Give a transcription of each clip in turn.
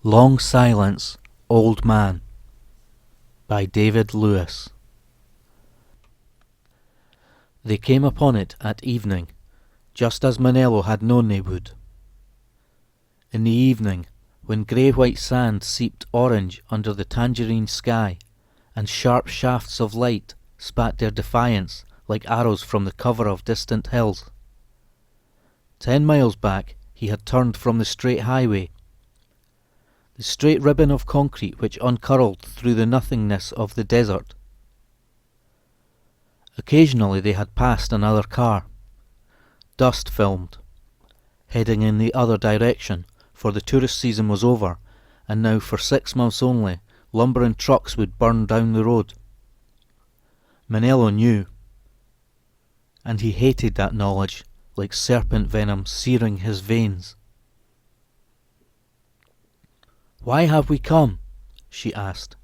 Long Silence, Old Man by David Lewis. They came upon it at evening, just as Manello had known they would. In the evening, when grey-white sand seeped orange under the tangerine sky, and sharp shafts of light spat their defiance like arrows from the cover of distant hills. 10 miles back he had turned from the straight highway, the straight ribbon of concrete which uncurled through the nothingness of the desert. Occasionally they had passed another car, dust-filmed, heading in the other direction, for the tourist season was over, and now for 6 months only lumbering trucks would burn down the road. Manello knew, and he hated that knowledge like serpent venom searing his veins. "Why have we come?" she asked.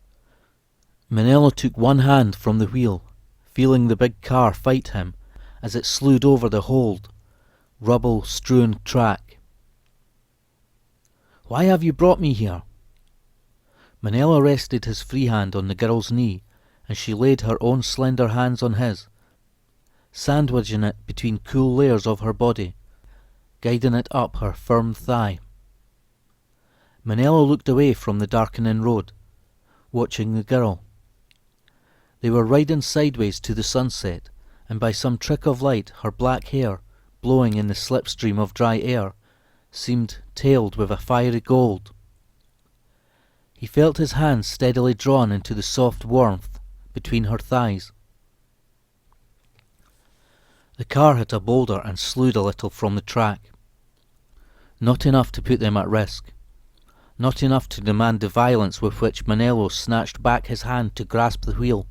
Manello took one hand from the wheel, feeling the big car fight him as it slewed over the hold, rubble-strewn track. "Why have you brought me here?" Manello rested his free hand on the girl's knee, and she laid her own slender hands on his, sandwiching it between cool layers of her body, guiding it up her firm thigh. Manello looked away from the darkening road, watching the girl. They were riding sideways to the sunset, and by some trick of light her black hair, blowing in the slipstream of dry air, seemed tailed with a fiery gold. He felt his hands steadily drawn into the soft warmth between her thighs. The car hit a boulder and slewed a little from the track. Not enough to put them at risk. Not enough to demand the violence with which Manello snatched back his hand to grasp the wheel.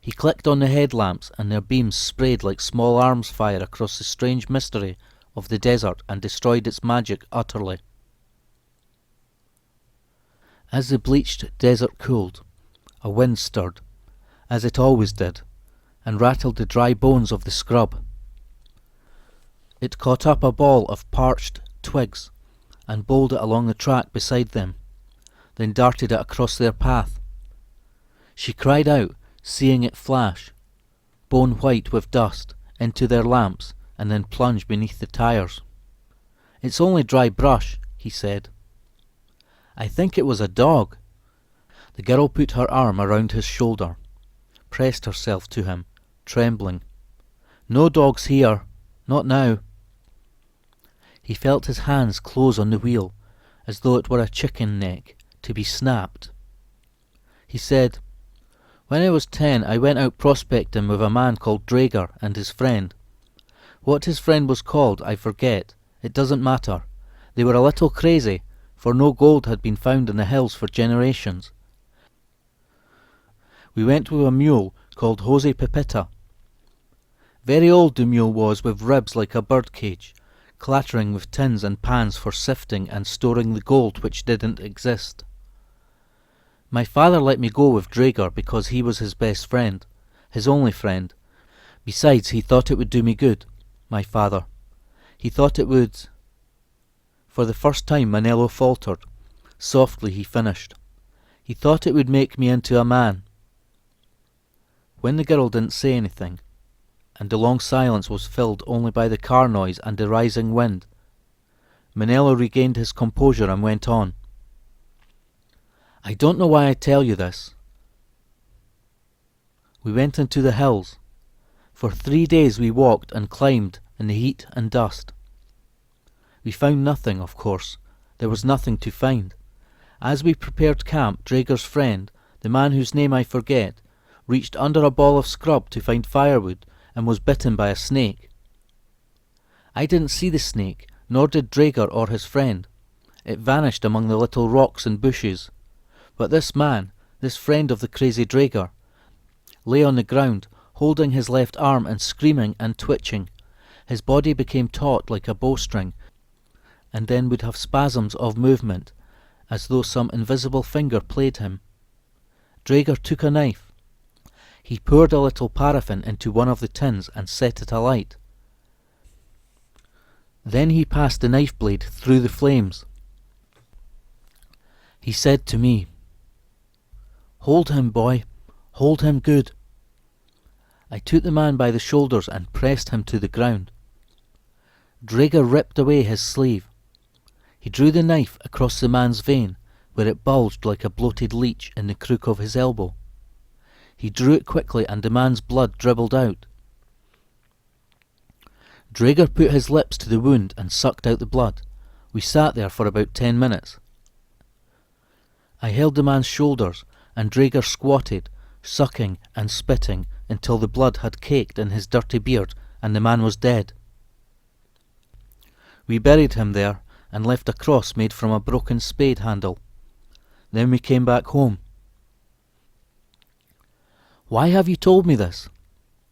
He clicked on the headlamps, and their beams sprayed like small arms fire across the strange mystery of the desert and destroyed its magic utterly. As the bleached desert cooled, a wind stirred, as it always did, and rattled the dry bones of the scrub. It caught up a ball of parched twigs and bowled it along the track beside them, then darted it across their path. She cried out, seeing it flash, bone white with dust, into their lamps, and then plunge beneath the tires. "It's only dry brush," he said. "I think it was a dog." The girl put her arm around his shoulder, pressed herself to him, trembling. "No dogs here, not now." He felt his hands close on the wheel, as though it were a chicken neck, to be snapped. He said, "When I was 10 I went out prospecting with a man called Drager and his friend. What his friend was called I forget, it doesn't matter. They were a little crazy, for no gold had been found in the hills for generations. We went with a mule called Jose Pepita. Very old the mule was, with ribs like a birdcage, clattering with tins and pans for sifting and storing the gold which didn't exist. My father let me go with Drager because he was his best friend, his only friend. Besides, he thought it would do me good, my father. He thought it would—" For the first time Manello faltered. Softly he finished. "He thought it would make me into a man." When the girl didn't say anything, and the long silence was filled only by the car noise and the rising wind, Manello regained his composure and went on. "I don't know why I tell you this. We went into the hills. For 3 days we walked and climbed in the heat and dust. We found nothing, of course. There was nothing to find. As we prepared camp, Drager's friend, the man whose name I forget, reached under a ball of scrub to find firewood and was bitten by a snake. I didn't see the snake, nor did Drager or his friend. It vanished among the little rocks and bushes. But this man, this friend of the crazy Drager, lay on the ground, holding his left arm and screaming and twitching. His body became taut like a bowstring, and then would have spasms of movement, as though some invisible finger played him. Drager took a knife. He poured a little paraffin into one of the tins and set it alight. Then he passed the knife blade through the flames. He said to me, "Hold him, boy, hold him good." I took the man by the shoulders and pressed him to the ground. Drager ripped away his sleeve. He drew the knife across the man's vein, where it bulged like a bloated leech in the crook of his elbow. He drew it quickly and the man's blood dribbled out. Drager put his lips to the wound and sucked out the blood. We sat there for about 10 minutes. I held the man's shoulders, and Drager squatted, sucking and spitting until the blood had caked in his dirty beard and the man was dead. We buried him there and left a cross made from a broken spade handle. Then we came back home. Why have you told me this?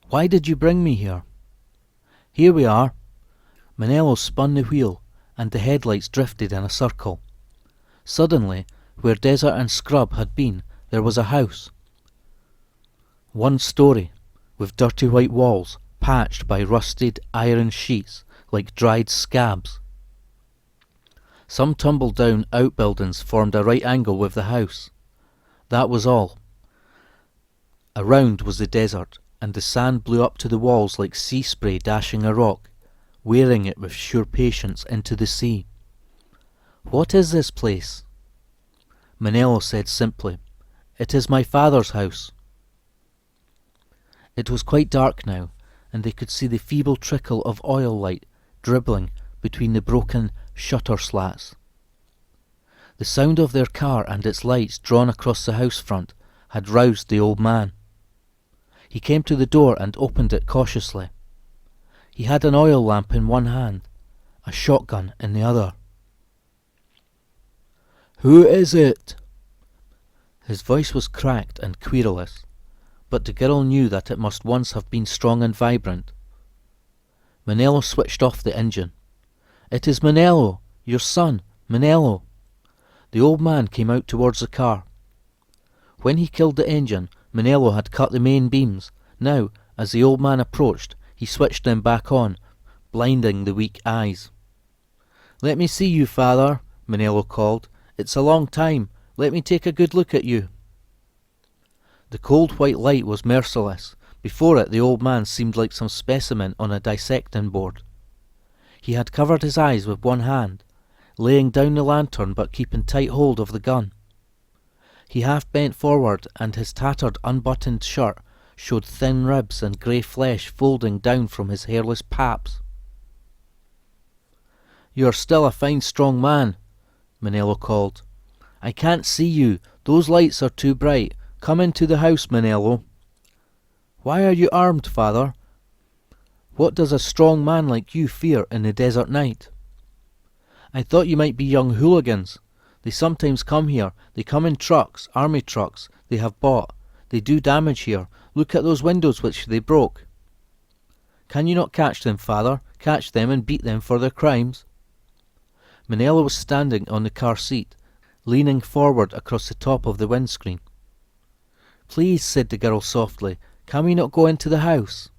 Why did you bring me here? Here we are. Manello spun the wheel, and the headlights drifted in a circle. Suddenly, where desert and scrub had been, there was a house. 1 story, with dirty white walls, patched by rusted iron sheets like dried scabs. Some tumble-down outbuildings formed a right angle with the house. That was all. Around was the desert, and the sand blew up to the walls like sea spray dashing a rock, wearing it with sure patience into the sea. "What is this place?" Manello said simply, "It is my father's house." It was quite dark now, and they could see the feeble trickle of oil light dribbling between the broken shutter slats. The sound of their car and its lights drawn across the house front had roused the old man. He came to the door and opened it cautiously. He had an oil lamp in one hand, a shotgun in the other. "Who is it?" His voice was cracked and querulous, but the girl knew that it must once have been strong and vibrant. Manello switched off the engine. "It is Manello, your son, Manello." The old man came out towards the car. When he killed the engine, Manello had cut the main beams. Now, as the old man approached, he switched them back on, blinding the weak eyes. "Let me see you, father," Manello called. "It's a long time. Let me take a good look at you." The cold white light was merciless. Before it, the old man seemed like some specimen on a dissecting board. He had covered his eyes with one hand, laying down the lantern but keeping tight hold of the gun. He half bent forward, and his tattered, unbuttoned shirt showed thin ribs and grey flesh folding down from his hairless paps. "You are still a fine strong man," Manello called. "I can't see you. Those lights are too bright. Come into the house, Manello." "Why are you armed, father? What does a strong man like you fear in the desert night?" "I thought you might be young hooligans. They sometimes come here. They come in trucks, army trucks, they have bought. They do damage here. Look at those windows which they broke." "Can you not catch them, father? Catch them and beat them for their crimes?" Manello was standing on the car seat, leaning forward across the top of the windscreen. "Please," said the girl softly, "can we not go into the house?"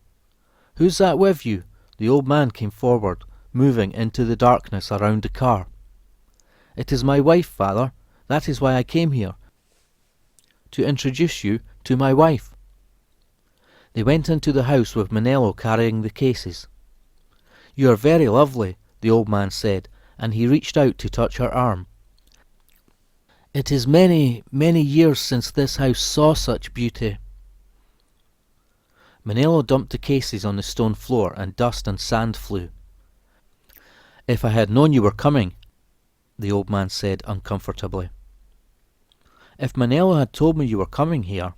"Who's that with you?" The old man came forward, moving into the darkness around the car. "It is my wife, father. That is why I came here, to introduce you to my wife." They went into the house with Manello carrying the cases. "You are very lovely," the old man said, and he reached out to touch her arm. "It is many, many years since this house saw such beauty." Manello dumped the cases on the stone floor, and dust and sand flew. "If I had known you were coming," the old man said uncomfortably. "If Manello had told me you were coming here."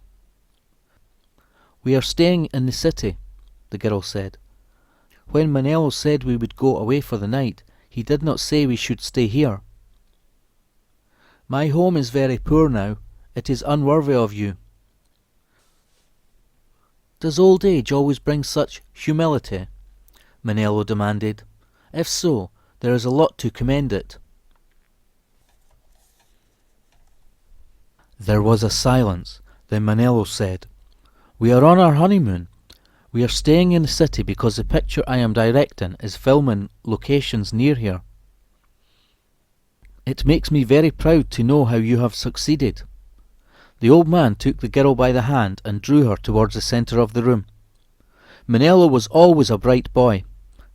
"We are staying in the city," the girl said. "When Manello said we would go away for the night, he did not say we should stay here. My home is very poor now. It is unworthy of you." "Does old age always bring such humility?" Manello demanded. "If so, there is a lot to commend it." There was a silence. Then Manello said, "We are on our honeymoon. We are staying in the city because the picture I am directing is filming locations near here. It makes me very proud to know how you have succeeded." The old man took the girl by the hand and drew her towards the centre of the room. Manello was always a bright boy,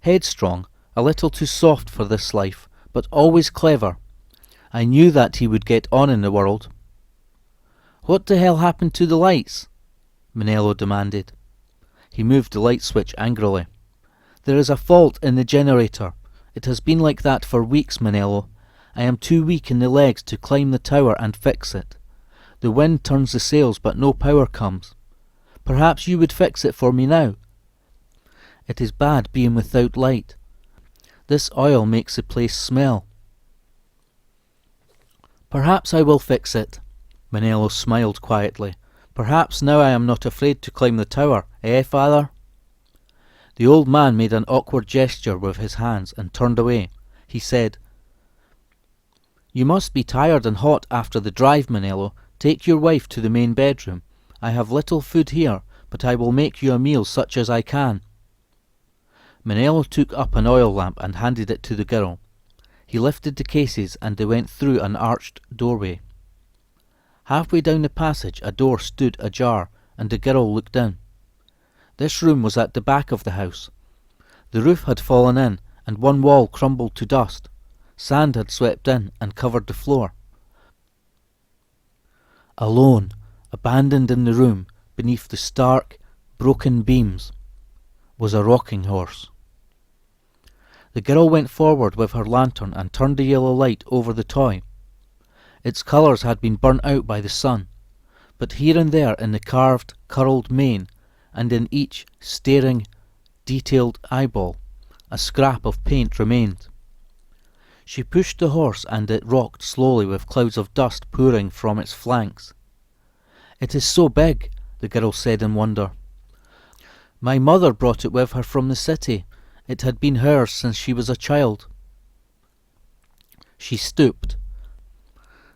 headstrong, a little too soft for this life, but always clever. I knew that he would get on in the world. "What the hell happened to the lights?" Manello demanded. He moved the light switch angrily. "There is a fault in the generator. It has been like that for weeks, Manello. I am too weak in the legs to climb the tower and fix it. The wind turns the sails, but no power comes. Perhaps you would fix it for me now. It is bad being without light. This oil makes the place smell." "Perhaps I will fix it." Manello smiled quietly. "Perhaps now I am not afraid to climb the tower, father?" The old man made an awkward gesture with his hands and turned away. He said, "You must be tired and hot after the drive, Manello. Take your wife to the main bedroom. I have little food here, but I will make you a meal such as I can." Manello took up an oil lamp and handed it to the girl. He lifted the cases and they went through an arched doorway. Halfway down the passage a door stood ajar, and the girl looked in. This room was at the back of the house. The roof had fallen in, and one wall crumbled to dust. Sand had swept in and covered the floor. Alone, abandoned in the room, beneath the stark, broken beams, was a rocking horse. The girl went forward with her lantern and turned the yellow light over the toy. Its colours had been burnt out by the sun, but here and there in the carved, curled mane, and in each staring, detailed eyeball, a scrap of paint remained. She pushed the horse and it rocked slowly with clouds of dust pouring from its flanks. "It is so big," the girl said in wonder. "My mother brought it with her from the city. It had been hers since she was a child." She stooped,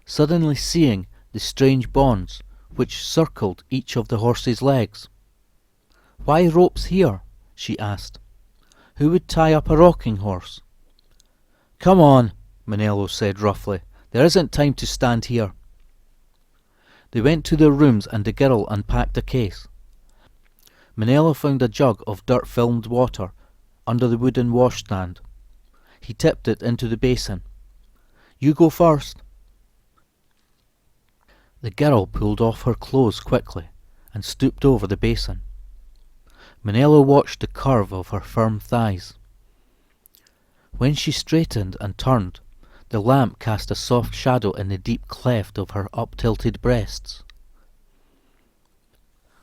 suddenly seeing the strange bonds which circled each of the horse's legs. "Why ropes here?" she asked. "Who would tie up a rocking horse?" "Come on," Manello said roughly. "There isn't time to stand here." They went to their rooms and the girl unpacked a case. Manello found a jug of dirt-filmed water under the wooden washstand. He tipped it into the basin. "You go first." The girl pulled off her clothes quickly and stooped over the basin. Manello watched the curve of her firm thighs. When she straightened and turned, the lamp cast a soft shadow in the deep cleft of her up-tilted breasts.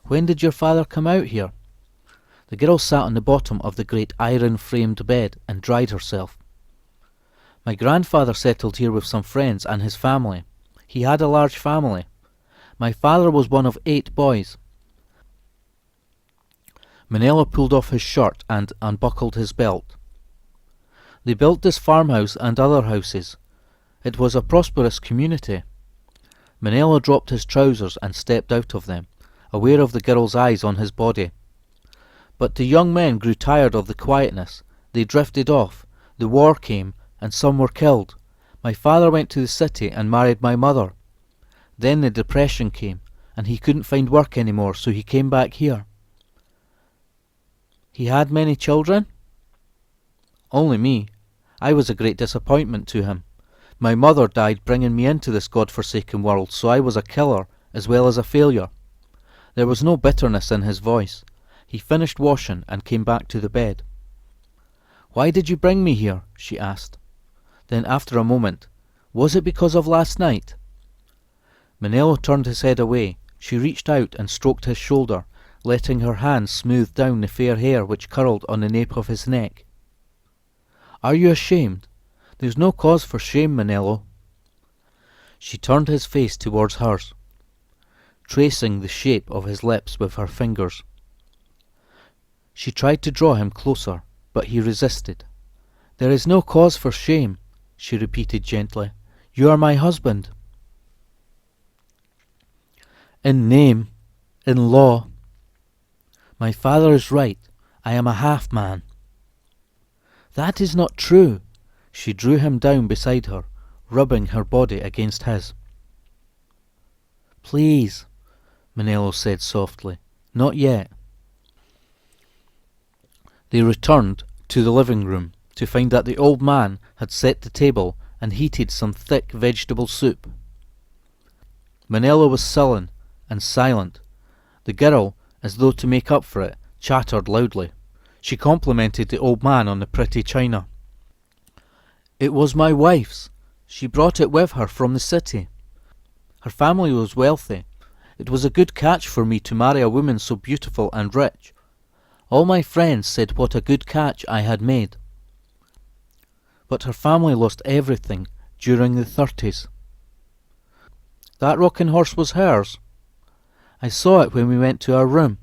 "When did your father come out here?" The girl sat on the bottom of the great iron-framed bed and dried herself. "My grandfather settled here with some friends and his family. He had a large family. My father was one of 8 boys." Manello pulled off his shirt and unbuckled his belt. "They built this farmhouse and other houses. It was a prosperous community." Manello dropped his trousers and stepped out of them, aware of the girl's eyes on his body. But the young men grew tired of the quietness. They drifted off. The war came, and some were killed. My father went to the city and married my mother. Then the depression came, and he couldn't find work anymore, so he came back here." "He had many children?" "Only me. I was a great disappointment to him. My mother died bringing me into this God-forsaken world, so I was a killer as well as a failure." There was no bitterness in his voice. He finished washing and came back to the bed. "Why did you bring me here?" she asked. Then after a moment, "Was it because of last night?" Manello turned his head away. She reached out and stroked his shoulder, letting her hand smooth down the fair hair which curled on the nape of his neck. "Are you ashamed? There's no cause for shame, Manello." She turned his face towards hers, tracing the shape of his lips with her fingers. She tried to draw him closer, but he resisted. "There is no cause for shame," she repeated gently. "You are my husband." "In name, in law. My father is right. I am a half-man." "That is not true." She drew him down beside her, rubbing her body against his. "Please," Manello said softly, "not yet." They returned to the living room to find that the old man had set the table and heated some thick vegetable soup. Manello was sullen and silent. The girl, as though to make up for it, chattered loudly. She complimented the old man on the pretty china. "It was my wife's. She brought it with her from the city. Her family was wealthy. It was a good catch for me to marry a woman so beautiful and rich. All my friends said what a good catch I had made. But her family lost everything during the 30s. That rocking horse was hers. I saw it when we went to our room.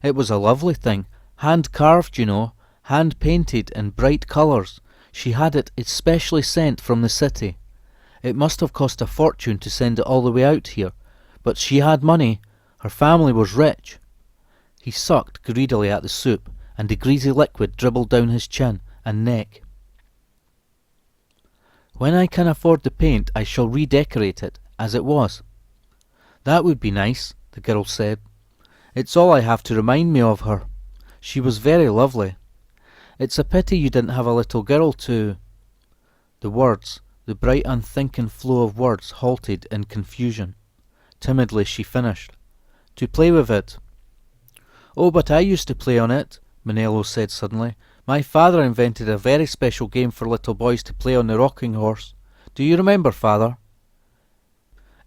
It was a lovely thing, hand-carved, you know, hand-painted in bright colours. She had it especially sent from the city. It must have cost a fortune to send it all the way out here, but she had money. Her family was rich." He sucked greedily at the soup, and the greasy liquid dribbled down his chin and neck. "When I can afford the paint, I shall redecorate it as it was." "That would be nice," the girl said. "It's all I have to remind me of her. She was very lovely. It's a pity you didn't have a little girl to—" The words, the bright unthinking flow of words, halted in confusion. Timidly she finished. "To play with it." "Oh, but I used to play on it," Manello said suddenly. "My father invented a very special game for little boys to play on the rocking horse. Do you remember, father?"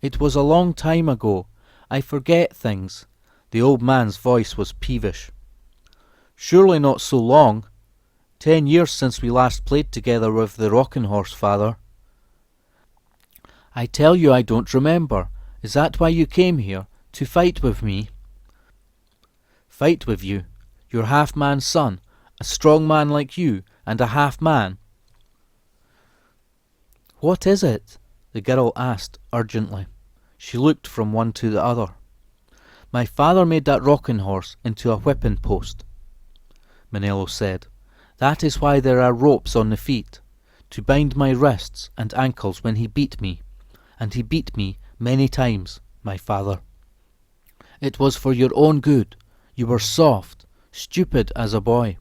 "It was a long time ago. I forget things." The old man's voice was peevish. "Surely not so long. 10 years since we last played together with the rocking horse, father." "I tell you I don't remember. Is that why you came here? To fight with me?" "Fight with you? Your half-man's son? A strong man like you, and a half-man?" "What is it?" the girl asked urgently. She looked from one to the other. "My father made that rocking horse into a whipping post," Manello said. "That is why there are ropes on the feet, to bind my wrists and ankles when he beat me. And he beat me many times, my father. It was for your own good. You were soft, stupid as a boy.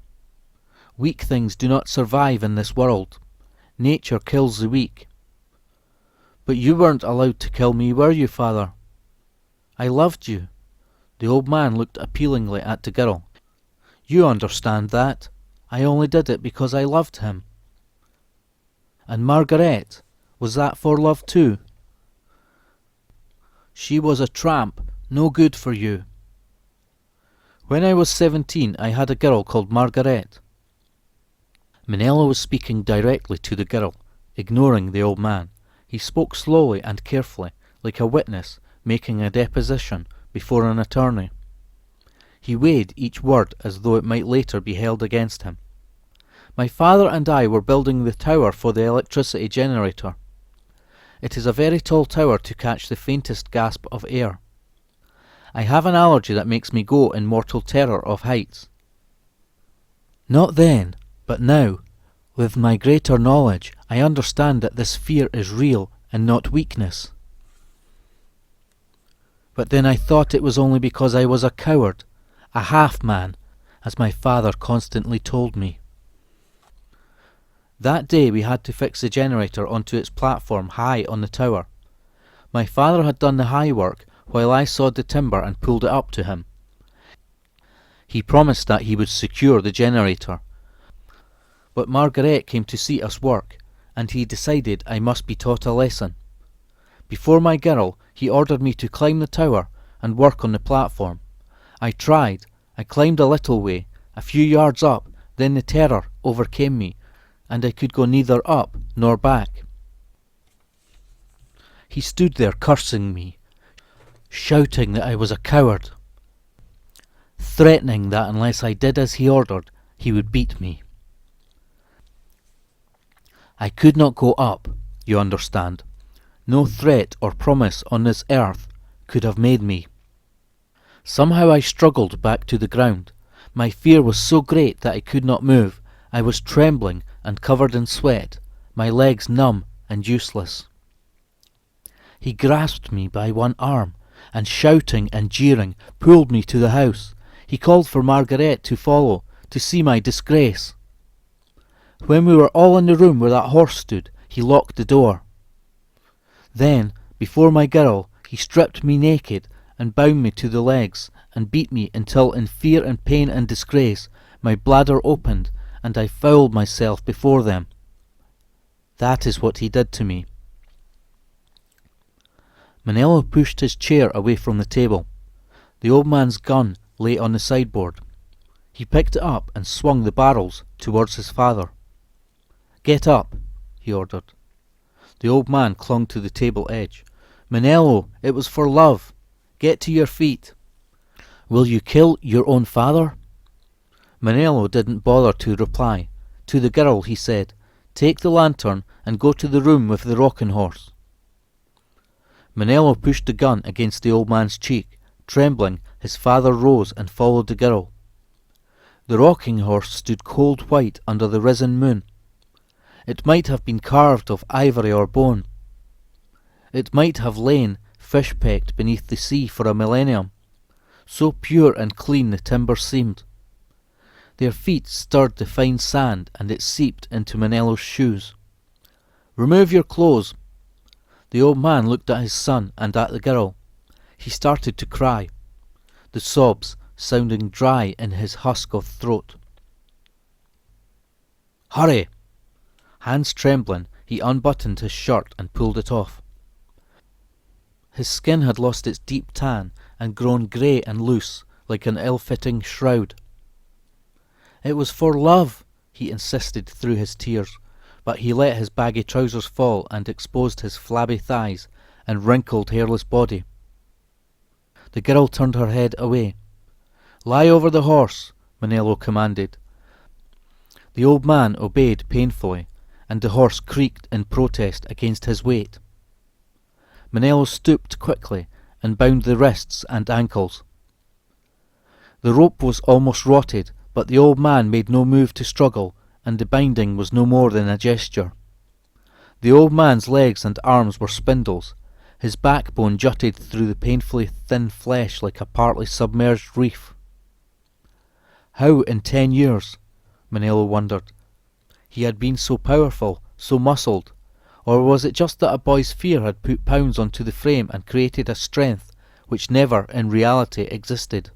Weak things do not survive in this world. Nature kills the weak. But you weren't allowed to kill me, were you, father? I loved you." The old man looked appealingly at the girl. "You understand that. I only did it because I loved him." "And Margaret, was that for love too?" "She was a tramp, no good for you." "When I was 17, I had a girl called Margaret." Manello was speaking directly to the girl, ignoring the old man. He spoke slowly and carefully, like a witness making a deposition before an attorney. He weighed each word as though it might later be held against him. "My father and I were building the tower for the electricity generator. It is a very tall tower to catch the faintest gasp of air. I have an allergy that makes me go in mortal terror of heights. Not then, but now, with my greater knowledge, I understand that this fear is real and not weakness. But then I thought it was only because I was a coward, a half-man, as my father constantly told me. That day we had to fix the generator onto its platform high on the tower. My father had done the high work while I sawed the timber and pulled it up to him. He promised that he would secure the generator. But Margaret came to see us work, and he decided I must be taught a lesson. Before my girl, he ordered me to climb the tower and work on the platform. I tried. I climbed a little way, a few yards up, then the terror overcame me, and I could go neither up nor back. He stood there cursing me, shouting that I was a coward, threatening that unless I did as he ordered, he would beat me. I could not go up, you understand. No threat or promise on this earth could have made me. Somehow I struggled back to the ground. My fear was so great that I could not move. I was trembling and covered in sweat, my legs numb and useless. He grasped me by one arm, and shouting and jeering, pulled me to the house. He called for Margaret to follow, to see my disgrace. When we were all in the room where that horse stood, he locked the door. Then, before my girl, he stripped me naked, and bound me to the legs, and beat me until in fear and pain and disgrace my bladder opened, and I fouled myself before them. That is what he did to me. Manello pushed his chair away from the table. The old man's gun lay on the sideboard. He picked it up and swung the barrels towards his father. "Get up," he ordered. The old man clung to the table edge. "Manello, it was for love. Get to your feet." "Will you kill your own father?" Manello didn't bother to reply. To the girl he said, "Take the lantern and go to the room with the rocking horse." Manello pushed the gun against the old man's cheek. Trembling, his father rose and followed the girl. The rocking horse stood cold white under the risen moon. It might have been carved of ivory or bone. It might have lain fish-pecked beneath the sea for a millennium. So pure and clean the timber seemed. Their feet stirred the fine sand, and it seeped into Manello's shoes. "Remove your clothes." The old man looked at his son and at the girl. He started to cry, the sobs sounding dry in his husk of throat. "Hurry!" Hands trembling, he unbuttoned his shirt and pulled it off. His skin had lost its deep tan and grown grey and loose, like an ill-fitting shroud. "It was for love," he insisted through his tears, but he let his baggy trousers fall and exposed his flabby thighs and wrinkled hairless body. The girl turned her head away. "Lie over the horse," Manello commanded. The old man obeyed painfully, and the horse creaked in protest against his weight. Manello stooped quickly and bound the wrists and ankles. The rope was almost rotted, but the old man made no move to struggle, and the binding was no more than a gesture. The old man's legs and arms were spindles. His backbone jutted through the painfully thin flesh like a partly submerged reef. How in 10 years, Manello wondered, he had been so powerful, so muscled, or was it just that a boy's fear had put pounds onto the frame and created a strength which never in reality existed?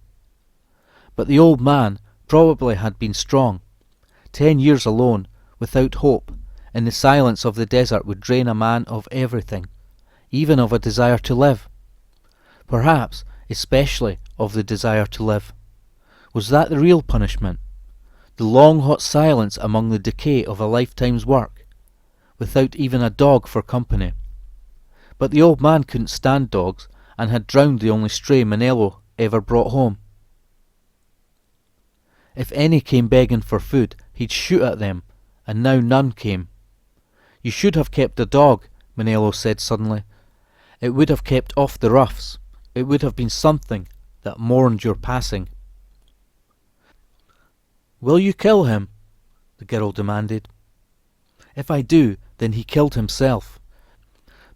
But the old man probably had been strong. 10 years alone, without hope, in the silence of the desert would drain a man of everything, even of a desire to live. Perhaps especially of the desire to live. Was that the real punishment? The long hot silence among the decay of a lifetime's work, without even a dog for company. But the old man couldn't stand dogs, and had drowned the only stray Manello ever brought home. If any came begging for food, he'd shoot at them, and now none came. "You should have kept the dog," Manello said suddenly. "It would have kept off the roughs. It would have been something that mourned your passing." "Will you kill him?" the girl demanded. "If I do, then he killed himself."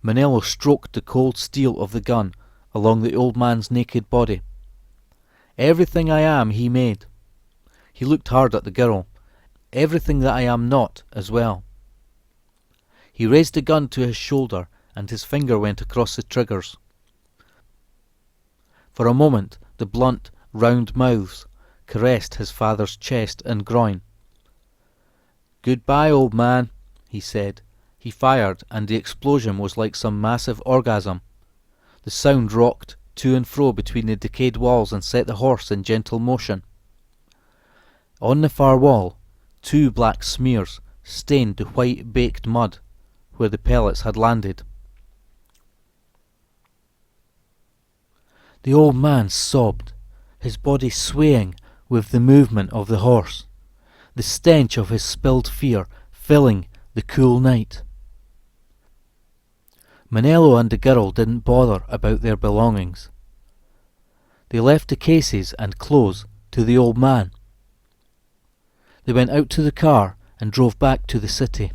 Manello stroked the cold steel of the gun along the old man's naked body. "Everything I am he made." He looked hard at the girl. "Everything that I am not as well." He raised the gun to his shoulder, and his finger went across the triggers. For a moment the blunt, round mouths caressed his father's chest and groin. "Goodbye, old man," he said. He fired, and the explosion was like some massive orgasm. The sound rocked to and fro between the decayed walls and set the horse in gentle motion. On the far wall, 2 black smears stained the white baked mud where the pellets had landed. The old man sobbed, his body swaying with the movement of the horse, the stench of his spilled fear filling the cool night. Manello and the girl didn't bother about their belongings. They left the cases and clothes to the old man. They went out to the car and drove back to the city.